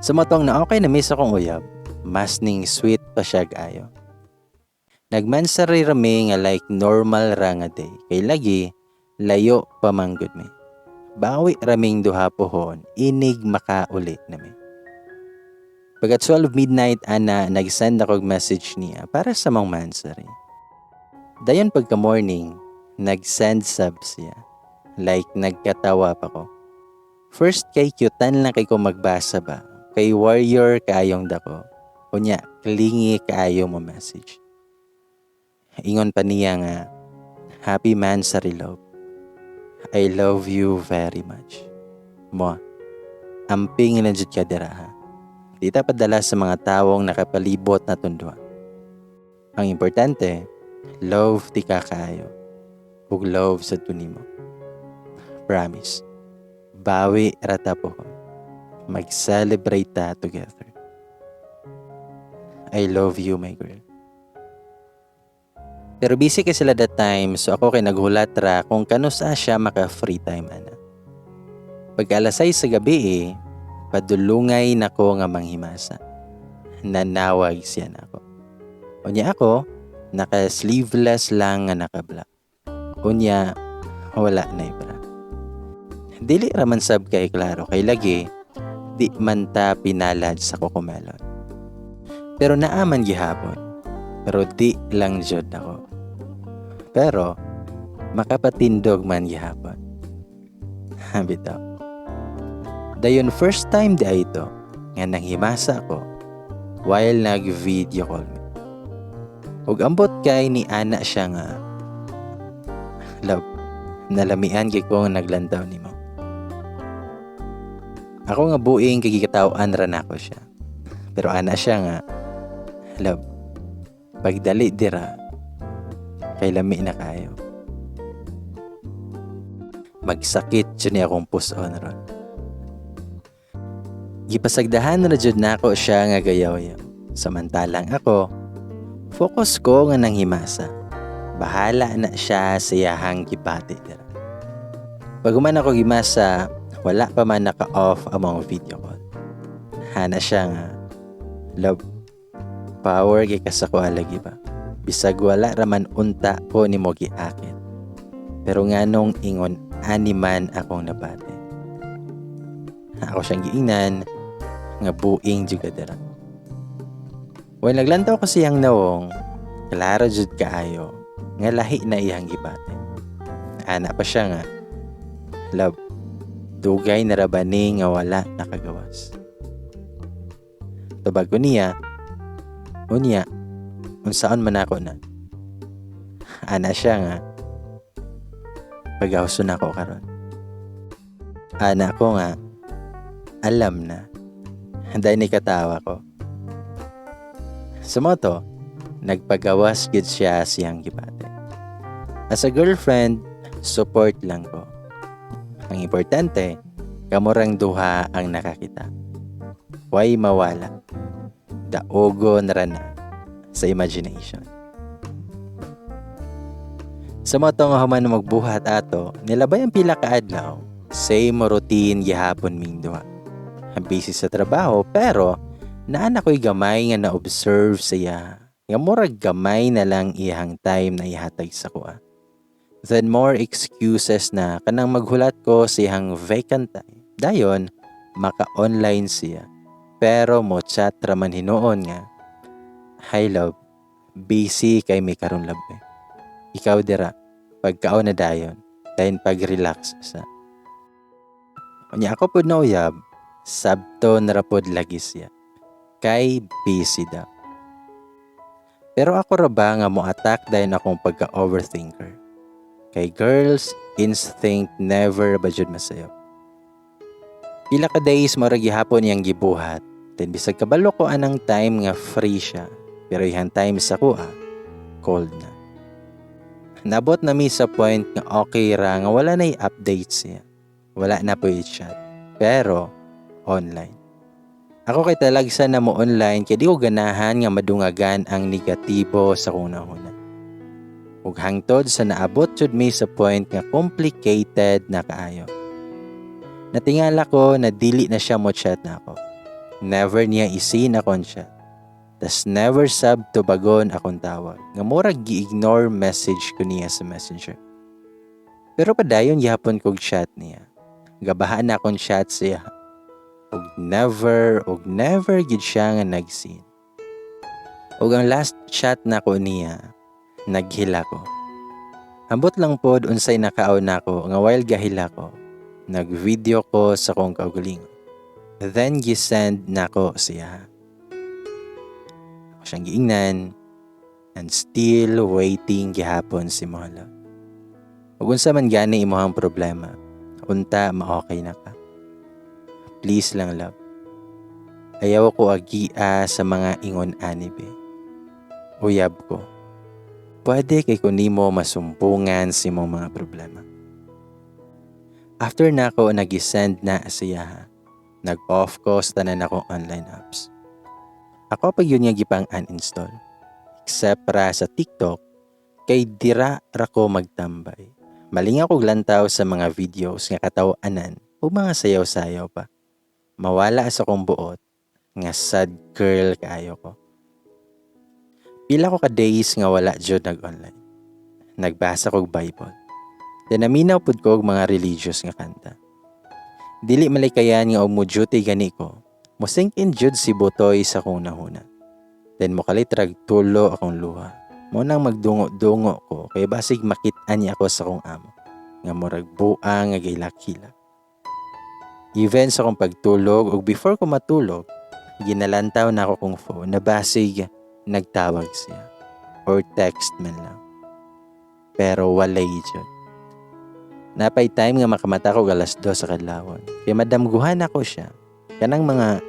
Sa matong na okay na miss akong uyab, mas ning sweet pa siya ayo. Nagmansari rami nga like normal ra nga day. Kay lagi, layo pa manggod mi. Bawi raming duha pohon, inig makauli nami. Pagkat 12 midnight ana, nag-send ako message niya para sa mong mansari. Dayon pagka morning, nag-send sub siya. Like nagkatawa pa ko. First kay cutean lang kay ko magbasa ba. Kay warrior kaayong dako. Kunya, klingi kaayo mo message. Ingon pa niya nga, happy mansari love. I love you very much. Mo, amping na jud ka dira ha. Di ta padala sa mga tawong nakapalibot na tundwa. Ang importante, love ti ka kaayo. Ug love sa tunimo. Promise. Bawi rata po. Mag-celebrate ta together. I love you, my girl. Pero busy kasi sila that time, so ako kay naghulat ra kung kanusa siya maka-free time ana. Pag alas 6 sa gabi padulungay nako nga manghimasa. nanawag siya nako. Unya ako, naka-sleeveless lang nga naka-black. Unya, wala na ibra. Dili raman sab kay klaro kay lagi, di man ta pinalad sa Cocomelon. Pero naaman gihapon. Pero di lang jud ako. Pero, makapatindog man gihapon. Bitaw. Dayon first time di ito, nga nanghimasa ko, while nag-video call me. Ug ambot kay ni ana siya nga, love, nalamian kay ko naglantaw nimo. Ako nga buing kagikataw-an ra nako siya. Pero ana siya nga, love, pagdali dira, kay lami na kayo. Magsakit dyan niya akong puson ron. Gipasagdahan na jud nako siya nga gayaw-yaw. Samantalang ako, focus ko nga nang himasa. Bahala na siya sa yahang gipati dira. Pag man ako gimasa, wala pa man naka-off among video call. Hana siya nga, love, power kay kasako lagi ba? Bisag wala raman unta ko ni mo giakit. Pero nganong ingon animan akong nabate. Ako siyang giingnan nga buing juga dira. When naglantaw ko siyang nawong, klaro jud kaayo nga lahi na iyang gibate. Ana pa siya nga, love, dugay na rabani nga wala nakagawas. Tubag ko niya, unya, unsaon man ako na. Ana siya nga, pagawson ako karon. Ana ko nga, alam na. Dahil ni katawa ko. Sa moto, nagpagawas gid siya siyang gibate. As a girlfriend, support lang ko. Ang importante, kamurang duha ang nakakita. Way mawala. Daogon ra na sa imagination. Sa moto nga human magbuhat ato, nilabay ang pila ka adlaw. Same routine gihapon ming duha. Ang busy sa trabaho pero naan ako'y gamay nga na-observe siya. Nga murag gamay na lang iyang time na ihatag sa kuha. Then more excuses na kanang maghulat ko siyang vacant time. Dayon, maka-online siya. Pero mo chat raman hinuon nga, hi love, busy kay may karon love eh. Ikaw dira, pagkaon na dayon, dayon pag-relax sa. Kanya ako po na uyab, sabto narapod lagi siya. Kay busy daw. Pero ako ra ba nga mo attack dayon akong pagka-overthinker. Kay girls, instinct never ba jud masayo. Pila ka days mo ra gihapon yang gibuhat. Then bisag kabalo ko anang time nga free siya. Pero ihan time sa kuha, cold na. Nabot na mi sa point nga okay ra nga wala na i-update siya. Wala na po i-chat. Pero, online. Ako kay talagsa na mo online kaya di ko ganahan nga madungagan ang negatibo sa kuna-una. Ug hangtod sa naabot jud mi sa point nga complicated na kaayo. Natingala ko na dili na siya mo chat na ako. Never niya isin akong chat. Tas never sab tubagon akong tawag. Nga murag gi-ignore message ko niya sa messenger. Pero padayon gihapon kog chat niya. Gabahan na akong chat siya. Og never gid siya nga nagsin. Og ang last chat na ko niya, naghila ko. Ambot lang pod unsay nakaon nako nga while gahila ko, nag-video ko sa kong kaugalingon. Then gisend nako siya. Ako siyang giingnan and still waiting gihapon si Mohala. Ug unsa man gani imong problema, unta ma-okay na ka. Please lang love. Ayaw ko agia sa mga ingon anibe. Uyab ko. Pwede kay kunimo masumpungan si mong mga problema. After na ako nag-send na siya, nag-off ko sa tanan akong online apps. Ako pag yun nga gipang uninstall. Except ra sa TikTok, kay dira ra ko magtambay. Maling ako glantaw sa mga videos nga katawanan o mga sayaw-sayaw pa. Mawala sa kong buot, Nga sad girl kaayo ko. Pila ko ka days nga wala jud nag-online. Nagbasa kog Bible. Then naminaw pud ko og mga religious nga kanta. Dili malikayan nga og muduty gani ko. Musink in jud si Butoy sa kong nahuna. Then mokalitrag tulo akong luha. Mo nang magdungo-dungo ko kay basig makit-an niya ako sa kong amo. Nga murag buang nga gilak-hilak. Even sa akong pagtulog o before ko matulog, ginalantaw na ako kong phone na basig nagtawag siya or text man lang. Pero walay jud. Napay time nga makamata ko alas 2 sa kadlawon. Kaya madamguhan ako siya. Kanang mga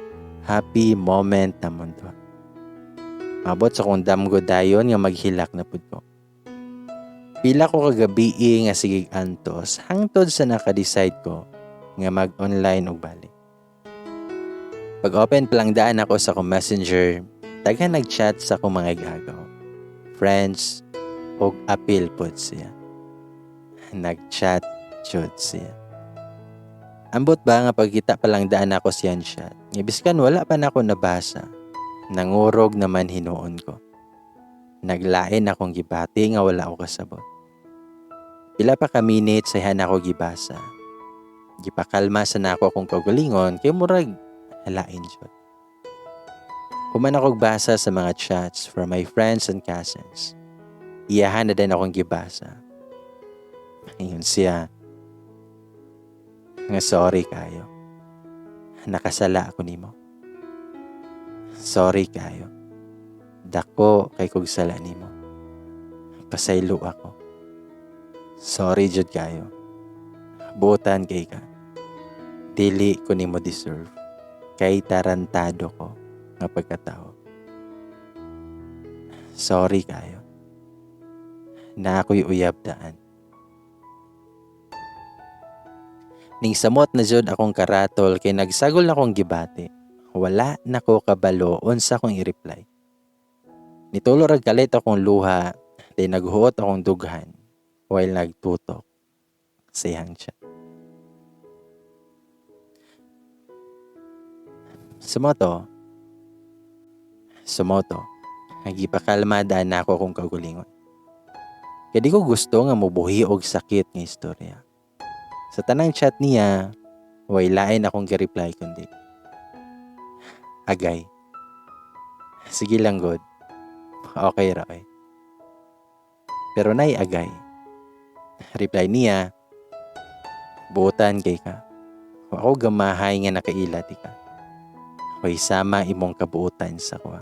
happy moment na mundo. Mabot sa kong damgo dayon nga maghilak na pud ko. Pila ko kagabi nga sigig antos hangtod sa naka-decide ko nga mag-online og balik. Pag open pa lang daan ako sa akong messenger, taga nag-chat sa akong mga gagaw. Friends, og appeal pod siya. Nag-chat jud siya. Ambot ba nga pagkita pa lang daan ako siyan chat. Ibiskan wala pa na ako nabasa. Nangurog naman hinuon ko. Naglain akong gibati nga wala ako kasabot. Pila pa ka minutes sayan ako gibasa. Gipakalma sa nako akong kaugalingon kay murag halain jud. Kuman ako basa sa mga chats from my friends and cousins. Iyahan na din akong gibasa. Ayun siya. Nga sorry kayo. Nakasala ako nimo. Sorry kayo. Dako kay kog sala nimo. Pasaylo ako. Sorry jud kayo. Buotan kay ka. Dili ko nimo deserve. Kay tarantado ko nga pagkatao. Sorry kayo. Na ako'y uyab daan. Ning samot na jud akong karatol kay nagsagol na akong gibati. Wala na ko kabalo unsa akong i-reply. Nitulo rag kalit akong luha, then naghuot akong dughan while nagtutok sa iyang chat. Sumoto, nagipakalmada na ako kung kagulingon. Kaya di ko gusto nga mubuhi og sakit nga istorya. Sa tanang chat niya, way lain akong gi-reply kundi agay. Sige lang good. Okay ra eh. Pero nay agay. Reply niya, buotan kay ka. Ako gamahay nga nakailat ka. Hoy sama imong kabuutan sa ko.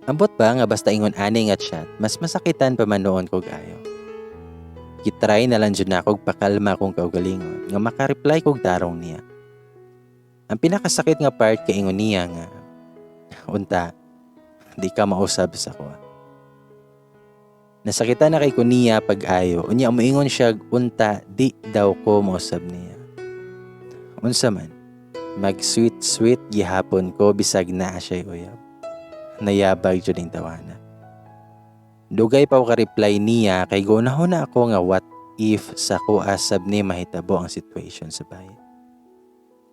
Ambot ba nga basta ingon ani nga chat, mas masakitan pa man noon kog ayo. Gitry na lang jud na akong pakalma kong kaugalingon nga makareply kog tarong niya. Ang pinakasakit nga part kay ingon niya nga unta di ka mausab sa ko. Nasakitan na kay ko niya pag-ayo unya moingon siya unta di daw ko mausab niya. Unsa man mag sweet gihapon ko bisag naa siya uyab. Nayabag jud ning tawana. Dugay pa ka reply niya kay gunahon na ako nga what if sa ko asab ni mahitabo ang situation sa bahay.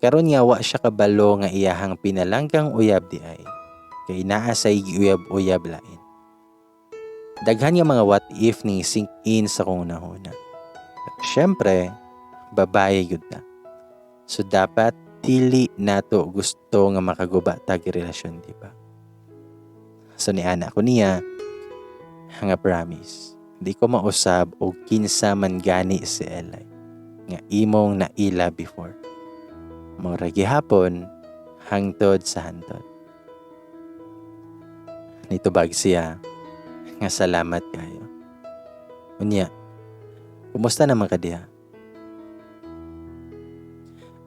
Karon nga wa siya kabalo nga iyahang pinalanggang uyab di ay kay naa say giuyab-uyab lain. Daghan nga mga what if ning sink in sa kong nahuna. Syempre, babae gud ta. So dapat dili nato gusto nga makaguba tag relasyon, di ba? So ni anak ko niya nga promise, di ko mausab og kinsa man gani si Elay nga imong naila before. Mura gihapon hangtod sa hantod. Nitubag siya nga salamat kayo. Unya, kumusta naman ka diha?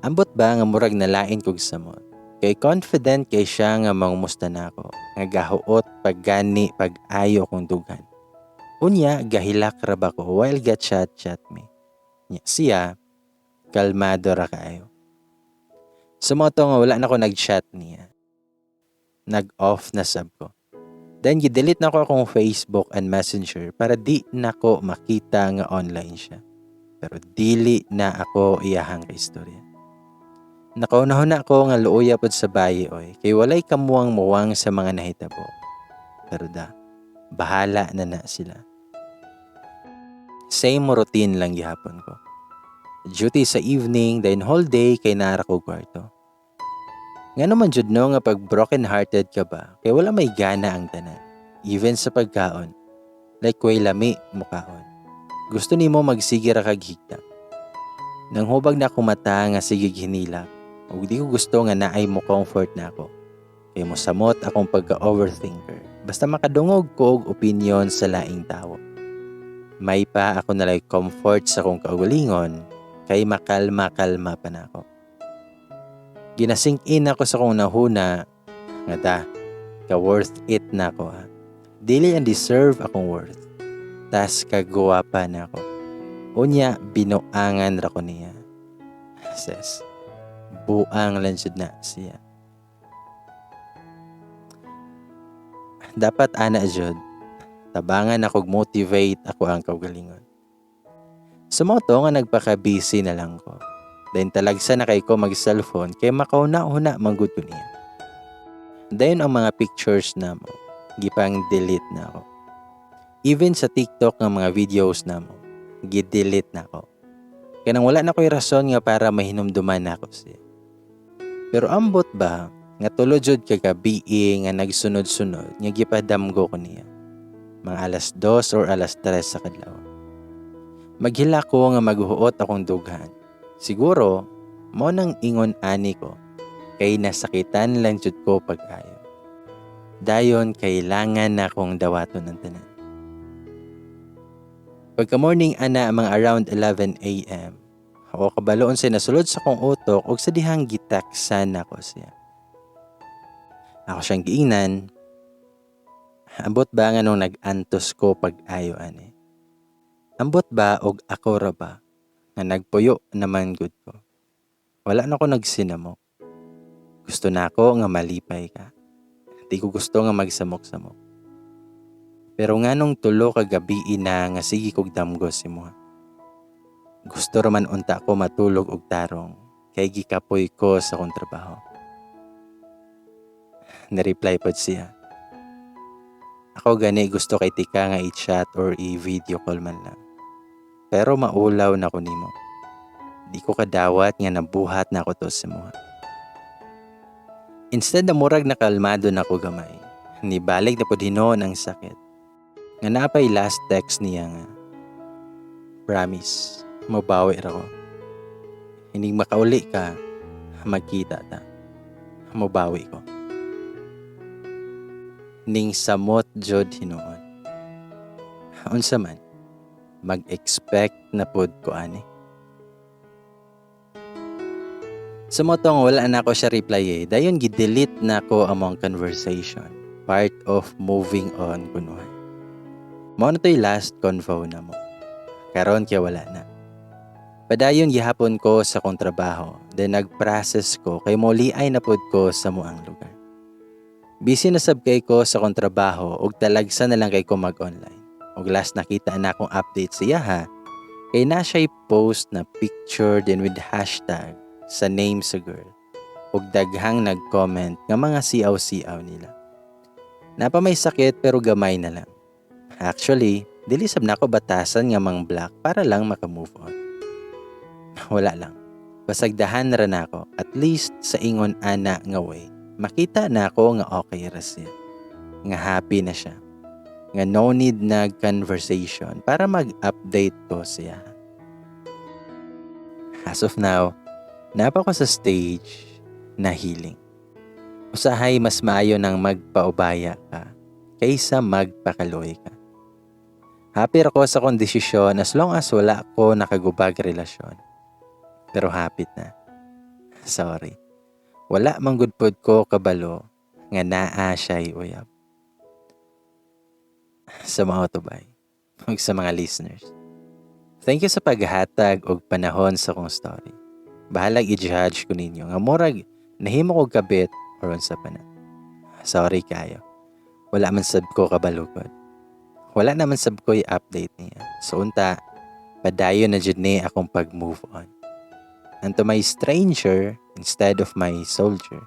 Ambot ba nga murag nalain kog samot? Kay confident kay siya nga mangumusta na ako. Nga gahuot paggani pag-ayo kong dughan. Unya, gahilak ra ba ko while chat me. Nya, siya, kalmado ra kaayo. Sumoto nga wala na ko nag-chat niya. Nag-off na sab ko. Then gidelete na ko akong Facebook and Messenger para di na ko makita nga online siya. Pero dili na ako iyahang istorya. Nakaunahon na ako nga luoya pod sa bayi oy, kay walay kamuwang-muwang sa mga nahitabo. Pero bahala na sila. Same routine lang gihapon ko. Duty sa evening, then whole day kay nara ko kwarto. Nga naman jud no nga pag broken hearted ka ba, kay wala may gana ang tanan. Even sa pagkaon. Like way lami mukaon. Gusto nimo magsige ra kag higda. Nang hubag na akong mata nga sige hinilak, ug di ko gusto nga naay mo comfort na ako. Kay mo samot akong pagka-overthinker. Basta makadungog ko og opinion sa laing tawo. May pa ako nalay comfort sa kong kaugalingon, kay makalma-kalma pa na ako. Ginasink in ako sa kong nahuna, nga ka worth it na ako ha. Dili and deserve akong worth. Tas kagawa pa na ako. Unya, binuangan ra ko niya. Ses, buang lang jud na siya. Dapat ana jud, tabangan ako motivate ako ang kaugalingon. Sumoto nga nagpaka-busy na lang ko. Then talagsa na kay ko mag-cellphone kay makauna-una manggod ko niya. Dayon ang mga pictures na mo, gipang delete na ako. Even sa TikTok ng mga videos na mo, gi-delete na ako. Kaya nang wala na ko'y rason nga para mahinumduman na ako siya. Pero ambot ba, nga tulo jud kagabi nga nagsunod-sunod, nga gipadamgo ko niya. Mga alas 2 or alas 3 sa kadlaw. Maghila ko nga maghuot akong dughan. Siguro, mo nang ingon ani ko, kay nasakitan lang jud ko pag-ayo. Dayon kailangan na akong dawaton ng tanan. Pagka morning ana mga around 11 a.m. Ako kabaloon siya nasulod sa kong utok og sa dihang gitaksan ako siya. Ako siyang giingnan. Ambot ba nga nung nag-antos ko pag-ayo ani? Ambot ba og ako ra ba nga nagpuyo naman gud ko? Wala na ko nagsinamo. Gusto na ako nga malipay ka. Di ko gusto nga magsamok-samok. Pero nga nung tulo ka gabi na nga sige kog damgo si mo. Gusto raman unta ko matulog og tarong kay gikapoy ko sa kong trabaho. Na-reply pod siya. Ako gani gusto kay tika nga i-chat or i-video call man lang. Pero maulaw na ko nimo. Di ko kadawat nga nabuhat na ako to sa mo. Instead na murag nakalmado na ko gamay, nibalik na pod hinoon ang sakit. Nga napay last text niya nga, promise, mabawi ra ko. Hining makauli ka, magkita ta. Mabawi ko. Ning samot jud hinoon. Unsa man, mag-expect na pod ko ani. Sumotong wala na ako siya reply dayon gi-delete na ko among conversation. Part of moving on kunuhan. Mao na to'y last convo na mo. Karon kaya wala na. Padayon gihapon ko sa kong trabaho. Then nag-process ko kay moliay na pod ko sa muang lugar. Busy na sabkay ko sa kong trabaho ug talagsa na lang kay ko mag-online. Ug last nakita na akong update siya ha. Kay na siya'y post na picture din with hashtag sa name sa girl. Ug daghang nag-comment nga mga siaw-siaw nila. Napa may sakit pero gamay na lang. Actually, dili sab na ako batasan nga mang black para lang maka-move on. Wala lang. Pasagdahan ra na ako at least sa ingon ana nga way. Makita na ako nga okay ra siya. Nga happy na siya. Nga no need na conversation para mag-update to siya. As of now, napa ko sa stage na healing. Usahay mas maayo nang magpaubaya ka kaysa magpakaloy ka. Happy ako sa kong desisyon as long as wala ko nakagubag relasyon. Pero happy na. Sorry. Wala manggudpod ko kabalo nga naa siya'y uyab. Sa mga otobay ug sa mga listeners. Thank you sa paghatag og panahon sa kong story. Bahalag i-judge ko ninyo nga murag nahimo kog kabit or unsa pa na. Sorry kayo. Wala man sab ko kabalukod. Wala naman sab ko i-update niya. So unta, padayon na jud ni akong pag-move on. And to my stranger instead of my soldier,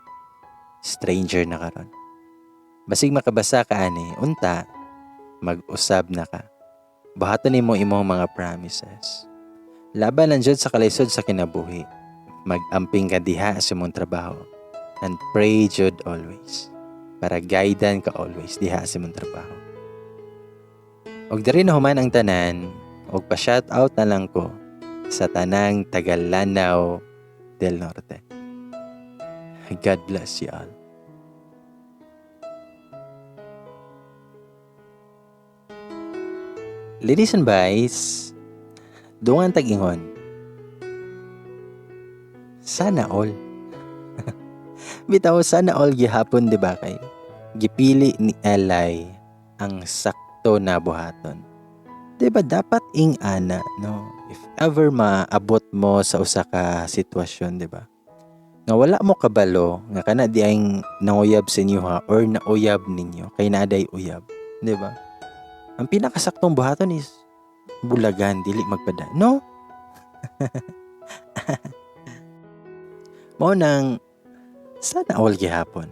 stranger na karon. Basig makabasa ka ani, unta mag-usab na ka. Buhaton nimo imong mga promises. Laban lang jud sa kalisod sa kinabuhi. Mag-amping ka diha sa imong trabaho. And pray jud always. Para guidean ka always diha sa imong trabaho. Og diri na human ang tanan, og pa-shoutout na lang ko sa tanang Tagalanao del Norte. God bless you all. Ladies and boys, dungan tag-ingon. Sana all. Bitaw, sana all gihapon, di ba kay? Gipili ni Eli ang sakto na buhaton. Di ba dapat ana, no? If ever maabot mo sa usa ka sitwasyon, di ba? Nga wala mo kabalo, nga kana di ang nauyab sa inyo ha, or nauyab ninyo, kay naday uyab, di ba? Ang pinakasaktong buhaton is bulagan, dili magpada. No? Mao nang sana all gihapon.